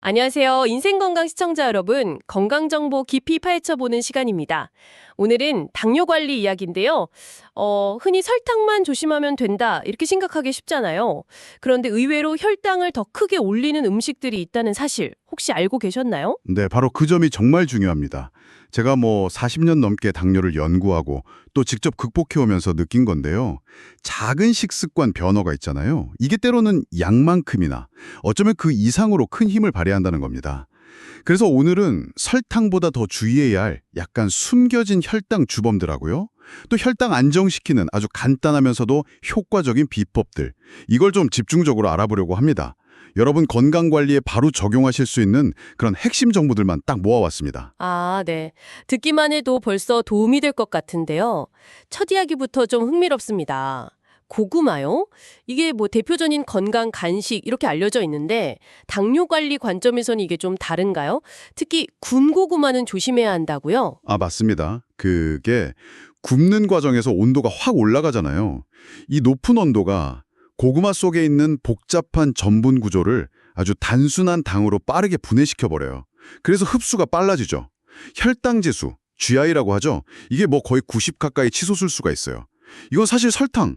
안녕하세요. 인생건강 시청자 여러분. 건강정보 깊이 파헤쳐보는 시간입니다. 오늘은 당뇨 관리 이야기인데요. 흔히 설탕만 조심하면 된다 이렇게 생각하기 쉽잖아요. 그런데 의외로 혈당을 더 크게 올리는 음식들이 있다는 사실 혹시 알고 계셨나요? 네, 바로 그 점이 정말 중요합니다. 제가 40년 넘게 당뇨를 연구하고 또 직접 극복해오면서 느낀 건데요. 작은 식습관 변화가 있잖아요. 이게 때로는 양만큼이나 어쩌면 그 이상으로 큰 힘을 발휘한다는 겁니다. 그래서 오늘은 설탕보다 더 주의해야 할 약간 숨겨진 혈당 주범들하고요. 또 혈당 안정시키는 아주 간단하면서도 효과적인 비법들. 이걸 좀 집중적으로 알아보려고 합니다. 여러분 건강관리에 바로 적용하실 수 있는 그런 핵심 정보들만 딱 모아왔습니다. 아, 네. 듣기만 해도 벌써 도움이 될 것 같은데요. 첫 이야기부터 좀 흥미롭습니다. 고구마요? 이게 대표적인 건강 간식 이렇게 알려져 있는데 당뇨 관리 관점에서는 이게 좀 다른가요? 특히 군 고구마는 조심해야 한다고요? 아, 맞습니다. 그게 굽는 과정에서 온도가 확 올라가잖아요. 이 높은 온도가 고구마 속에 있는 복잡한 전분 구조를 아주 단순한 당으로 빠르게 분해시켜버려요. 그래서 흡수가 빨라지죠. 혈당 지수, GI라고 하죠. 이게 거의 90 가까이 치솟을 수가 있어요. 이건 사실 설탕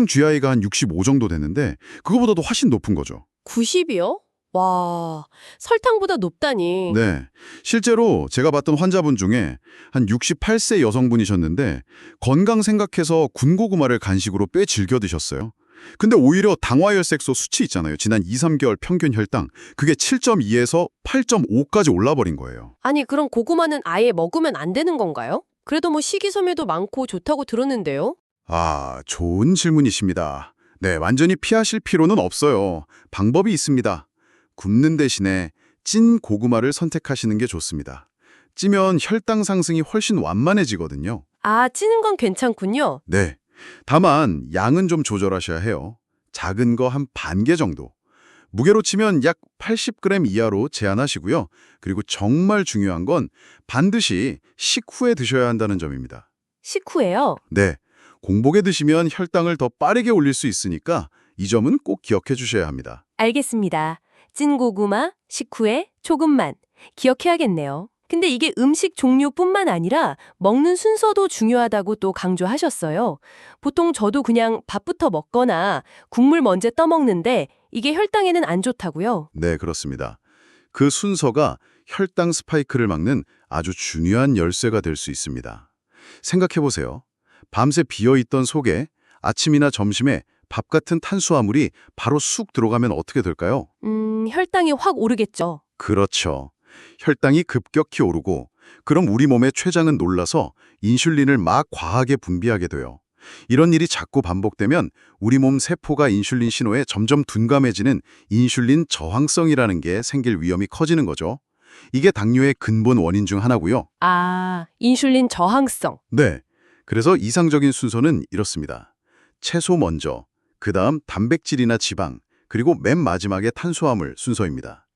GI가 한 65 정도 되는데 그거보다도 훨씬 높은 거죠. 90이요? 와, 설탕보다 높다니. 네. 실제로 제가 봤던 환자분 중에 한 68세 여성분이셨는데 건강 생각해서 군고구마를 간식으로 꽤 즐겨 드셨어요. 근데 오히려 당화혈색소 수치 있잖아요. 지난 2, 3개월 평균 혈당. 그게 7.2에서 8.5까지 올라버린 거예요. 아니, 그럼 고구마는 아예 먹으면 안 되는 건가요? 그래도 식이섬유도 많고 좋다고 들었는데요. 아, 좋은 질문이십니다. 네, 완전히 피하실 필요는 없어요. 방법이 있습니다. 굽는 대신에 찐 고구마를 선택하시는 게 좋습니다. 찌면 혈당 상승이 훨씬 완만해지거든요. 아, 찌는 건 괜찮군요. 네. 다만 양은 좀 조절하셔야 해요. 작은 거 한 반 개 정도. 무게로 치면 약 80g 이하로 제한하시고요. 그리고 정말 중요한 건 반드시 식후에 드셔야 한다는 점입니다. 식후에요. 네. 공복에 드시면 혈당을 더 빠르게 올릴 수 있으니까 이 점은 꼭 기억해 주셔야 합니다. 알겠습니다. 찐 고구마, 식후에 조금만. 기억해야겠네요. 근데 이게 음식 종류뿐만 아니라 먹는 순서도 중요하다고 또 강조하셨어요. 보통 저도 그냥 밥부터 먹거나 국물 먼저 떠먹는데 이게 혈당에는 안 좋다고요. 네, 그렇습니다. 그 순서가 혈당 스파이크를 막는 아주 중요한 열쇠가 될 수 있습니다. 생각해 보세요. 밤새 비어있던 속에 아침이나 점심에 밥 같은 탄수화물이 바로 쑥 들어가면 어떻게 될까요? 혈당이 확 오르겠죠. 그렇죠. 혈당이 급격히 오르고 그럼 우리 몸의 췌장은 놀라서 인슐린을 막 과하게 분비하게 돼요. 이런 일이 자꾸 반복되면 우리 몸 세포가 인슐린 신호에 점점 둔감해지는 인슐린 저항성이라는 게 생길 위험이 커지는 거죠. 이게 당뇨의 근본 원인 중 하나고요. 아, 인슐린 저항성. 네. 그래서 이상적인 순서는 이렇습니다. 채소 먼저, 그다음 단백질이나 지방, 그리고 맨 마지막에 탄수화물 순서입니다.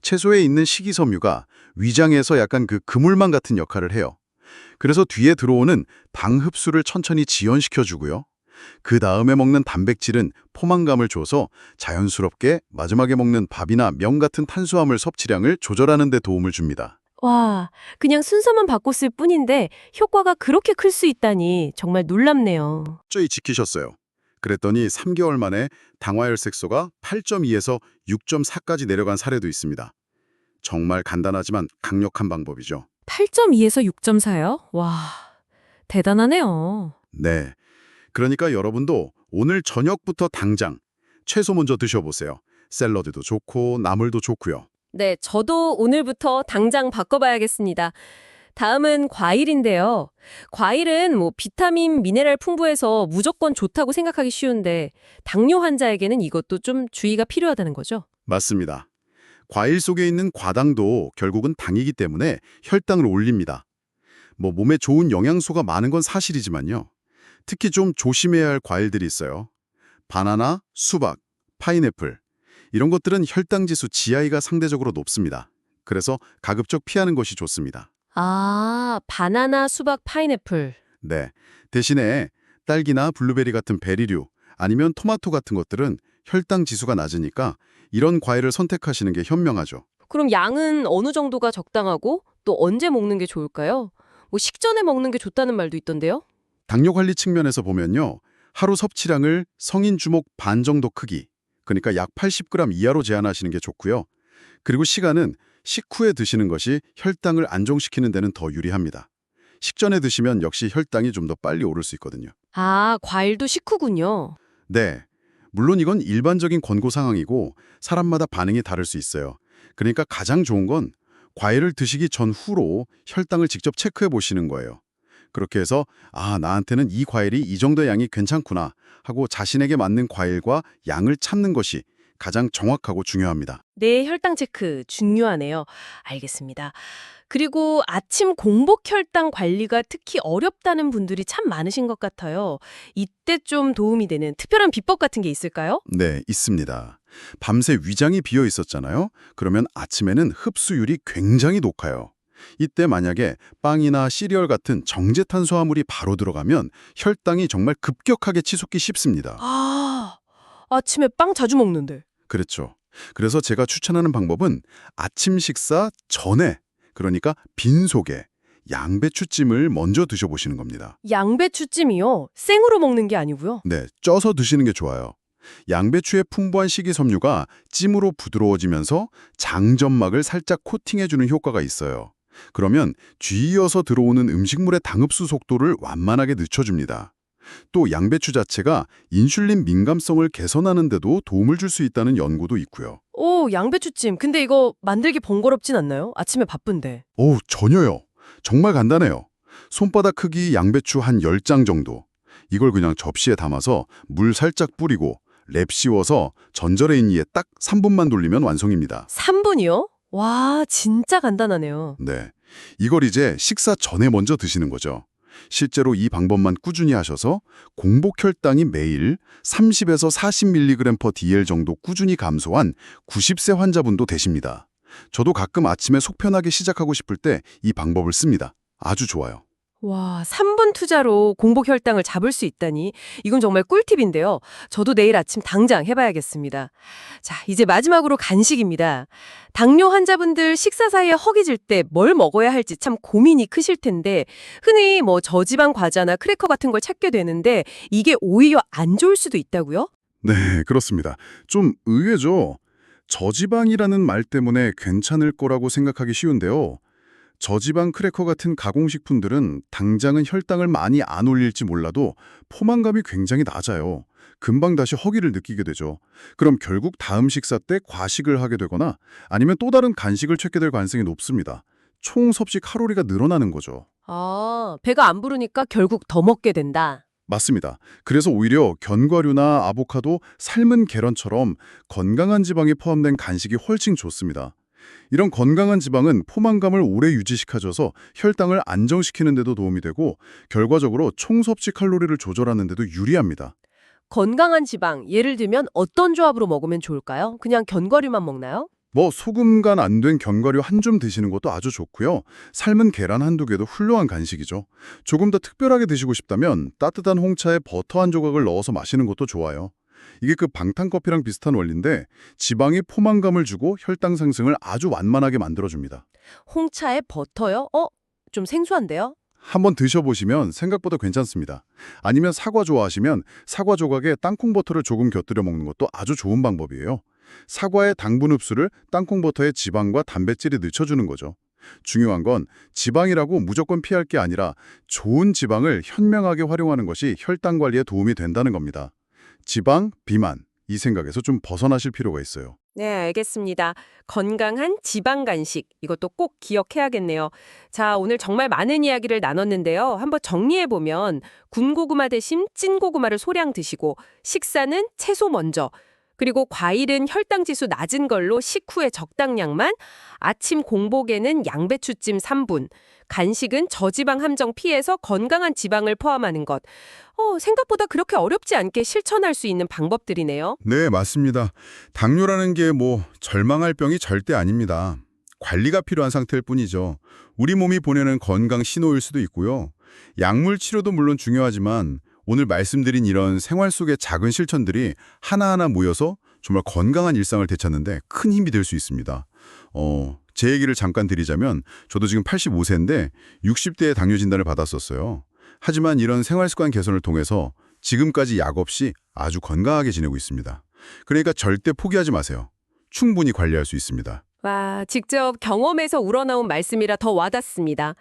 채소에 있는 식이섬유가 위장에서 약간 그 그물망 같은 역할을 해요. 그래서 뒤에 들어오는 당 흡수를 천천히 지연시켜주고요. 그 다음에 먹는 단백질은 포만감을 줘서 자연스럽게 마지막에 먹는 밥이나 면 같은 탄수화물 섭취량을 조절하는 데 도움을 줍니다. 와, 그냥 순서만 바꿨을 뿐인데 효과가 그렇게 클 수 있다니 정말 놀랍네요. 철저히 지키셨어요. 그랬더니 3개월 만에 당화혈색소가 8.2에서 6.4까지 내려간 사례도 있습니다. 정말 간단하지만 강력한 방법이죠. 8.2에서 6.4요? 와, 대단하네요. 네. 그러니까 여러분도 오늘 저녁부터 당장 채소 먼저 드셔보세요. 샐러드도 좋고 나물도 좋고요. 네, 저도 오늘부터 당장 바꿔봐야겠습니다. 다음은 과일인데요. 과일은 비타민, 미네랄 풍부해서 무조건 좋다고 생각하기 쉬운데 당뇨 환자에게는 이것도 좀 주의가 필요하다는 거죠. 맞습니다. 과일 속에 있는 과당도 결국은 당이기 때문에 혈당을 올립니다. 몸에 좋은 영양소가 많은 건 사실이지만요. 특히 좀 조심해야 할 과일들이 있어요. 바나나, 수박, 파인애플. 이런 것들은 혈당 지수 GI가 상대적으로 높습니다. 그래서 가급적 피하는 것이 좋습니다. 아, 바나나, 수박, 파인애플. 네. 대신에 딸기나 블루베리 같은 베리류 아니면 토마토 같은 것들은 혈당 지수가 낮으니까 이런 과일을 선택하시는 게 현명하죠. 그럼 양은 어느 정도가 적당하고 또 언제 먹는 게 좋을까요? 뭐 식전에 먹는 게 좋다는 말도 있던데요? 당뇨 관리 측면에서 보면요. 하루 섭취량을 성인 주먹 반 정도 크기, 그러니까 약 80g 이하로 제한하시는 게 좋고요. 그리고 시간은 식후에 드시는 것이 혈당을 안정시키는 데는 더 유리합니다. 식전에 드시면 역시 혈당이 좀 더 빨리 오를 수 있거든요. 아, 과일도 식후군요. 네. 물론 이건 일반적인 권고 상황이고 사람마다 반응이 다를 수 있어요. 그러니까 가장 좋은 건 과일을 드시기 전후로 혈당을 직접 체크해 보시는 거예요. 그렇게 해서 나한테는 이 과일이 이 정도 양이 괜찮구나 하고 자신에게 맞는 과일과 양을 찾는 것이 가장 정확하고 중요합니다. 네, 혈당 체크 중요하네요. 알겠습니다. 그리고 아침 공복 혈당 관리가 특히 어렵다는 분들이 참 많으신 것 같아요. 이때 좀 도움이 되는 특별한 비법 같은 게 있을까요? 네, 있습니다. 밤새 위장이 비어 있었잖아요. 그러면 아침에는 흡수율이 굉장히 높아요. 이때 만약에 빵이나 시리얼 같은 정제 탄수화물이 바로 들어가면 혈당이 정말 급격하게 치솟기 쉽습니다. 아, 아침에 빵 자주 먹는데. 그렇죠. 그래서 제가 추천하는 방법은 아침 식사 전에, 그러니까 빈속에 양배추찜을 먼저 드셔보시는 겁니다. 양배추찜이요? 생으로 먹는 게 아니고요. 네, 쪄서 드시는 게 좋아요. 양배추의 풍부한 식이섬유가 찜으로 부드러워지면서 장점막을 살짝 코팅해주는 효과가 있어요. 그러면 뒤이어서 들어오는 음식물의 당흡수 속도를 완만하게 늦춰줍니다. 또 양배추 자체가 인슐린 민감성을 개선하는 데도 도움을 줄 수 있다는 연구도 있고요. 오, 양배추찜. 근데 이거 만들기 번거롭진 않나요? 아침에 바쁜데. 전혀요. 정말 간단해요. 손바닥 크기 양배추 한 10장 정도. 이걸 그냥 접시에 담아서 물 살짝 뿌리고 랩 씌워서 전자레인지에 딱 3분만 돌리면 완성입니다. 3분이요? 와, 진짜 간단하네요. 네. 이걸 이제 식사 전에 먼저 드시는 거죠. 실제로 이 방법만 꾸준히 하셔서 공복 혈당이 매일 30에서 40mg/dl 정도 꾸준히 감소한 90세 환자분도 되십니다. 저도 가끔 아침에 속 편하게 시작하고 싶을 때 이 방법을 씁니다. 아주 좋아요. 와, 3분 투자로 공복 혈당을 잡을 수 있다니 이건 정말 꿀팁인데요. 저도 내일 아침 당장 해봐야겠습니다. 자, 이제 마지막으로 간식입니다. 당뇨 환자분들 식사 사이에 허기질 때 뭘 먹어야 할지 참 고민이 크실 텐데 흔히 뭐 저지방 과자나 크래커 같은 걸 찾게 되는데 이게 오히려 안 좋을 수도 있다고요? 네, 그렇습니다. 좀 의외죠. 저지방이라는 말 때문에 괜찮을 거라고 생각하기 쉬운데요. 저지방 크래커 같은 가공식품들은 당장은 혈당을 많이 안 올릴지 몰라도 포만감이 굉장히 낮아요. 금방 다시 허기를 느끼게 되죠. 그럼 결국 다음 식사 때 과식을 하게 되거나 아니면 또 다른 간식을 찾게 될 가능성이 높습니다. 총 섭식 칼로리가 늘어나는 거죠. 아, 배가 안 부르니까 결국 더 먹게 된다. 맞습니다. 그래서 오히려 견과류나 아보카도, 삶은 계란처럼 건강한 지방이 포함된 간식이 훨씬 좋습니다. 이런 건강한 지방은 포만감을 오래 유지시켜줘서 혈당을 안정시키는 데도 도움이 되고 결과적으로 총 섭취 칼로리를 조절하는 데도 유리합니다. 건강한 지방, 예를 들면 어떤 조합으로 먹으면 좋을까요? 그냥 견과류만 먹나요? 소금 간 안 된 견과류 한 줌 드시는 것도 아주 좋고요. 삶은 계란 한두 개도 훌륭한 간식이죠. 조금 더 특별하게 드시고 싶다면 따뜻한 홍차에 버터 한 조각을 넣어서 마시는 것도 좋아요. 이게 그 방탄커피랑 비슷한 원리인데 지방이 포만감을 주고 혈당 상승을 아주 완만하게 만들어줍니다. 홍차에 버터요? 좀 생소한데요? 한번 드셔보시면 생각보다 괜찮습니다. 아니면 사과 좋아하시면 사과 조각에 땅콩버터를 조금 곁들여 먹는 것도 아주 좋은 방법이에요. 사과의 당분 흡수를 땅콩버터의 지방과 단백질이 늦춰주는 거죠. 중요한 건 지방이라고 무조건 피할 게 아니라 좋은 지방을 현명하게 활용하는 것이 혈당 관리에 도움이 된다는 겁니다. 지방, 비만, 이 생각에서 좀 벗어나실 필요가 있어요. 네, 알겠습니다. 건강한 지방 간식, 이것도 꼭 기억해야겠네요. 자, 오늘 정말 많은 이야기를 나눴는데요. 한번 정리해보면 군고구마 대신 찐고구마를 소량 드시고 식사는 채소 먼저, 그리고 과일은 혈당 지수 낮은 걸로 식후에 적당량만, 아침 공복에는 양배추찜 3분, 간식은 저지방 함정 피해서 건강한 지방을 포함하는 것. 생각보다 그렇게 어렵지 않게 실천할 수 있는 방법들이네요. 네, 맞습니다. 당뇨라는 게 절망할 병이 절대 아닙니다. 관리가 필요한 상태일 뿐이죠. 우리 몸이 보내는 건강 신호일 수도 있고요. 약물 치료도 물론 중요하지만 오늘 말씀드린 이런 생활 속의 작은 실천들이 하나하나 모여서 정말 건강한 일상을 되찾는 데 큰 힘이 될 수 있습니다. 제 얘기를 잠깐 드리자면 저도 지금 85세인데 60대에 당뇨 진단을 받았었어요. 하지만 이런 생활습관 개선을 통해서 지금까지 약 없이 아주 건강하게 지내고 있습니다. 그러니까 절대 포기하지 마세요. 충분히 관리할 수 있습니다. 와, 직접 경험에서 우러나온 말씀이라 더 와닿습니다.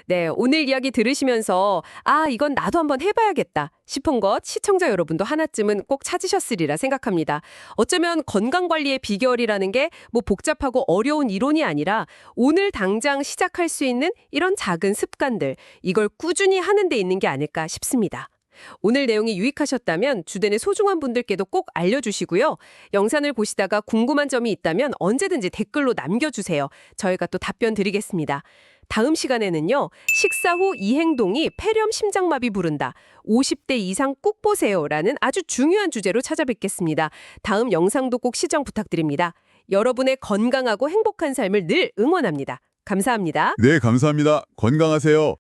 네, 오늘 이야기 들으시면서 이건 나도 한번 해봐야겠다 싶은 것 시청자 여러분도 하나쯤은 꼭 찾으셨으리라 생각합니다. 어쩌면 건강관리의 비결이라는 게 뭐 복잡하고 어려운 이론이 아니라 오늘 당장 시작할 수 있는 이런 작은 습관들, 이걸 꾸준히 하는 데 있는 게 아닐까 싶습니다. 오늘 내용이 유익하셨다면 주변의 소중한 분들께도 꼭 알려주시고요. 영상을 보시다가 궁금한 점이 있다면 언제든지 댓글로 남겨주세요. 저희가 또 답변 드리겠습니다. 다음 시간에는요. 식사 후 이 행동이 폐렴 심장마비 부른다. 50대 이상 꼭 보세요라는 아주 중요한 주제로 찾아뵙겠습니다. 다음 영상도 꼭 시청 부탁드립니다. 여러분의 건강하고 행복한 삶을 늘 응원합니다. 감사합니다. 네, 감사합니다. 건강하세요.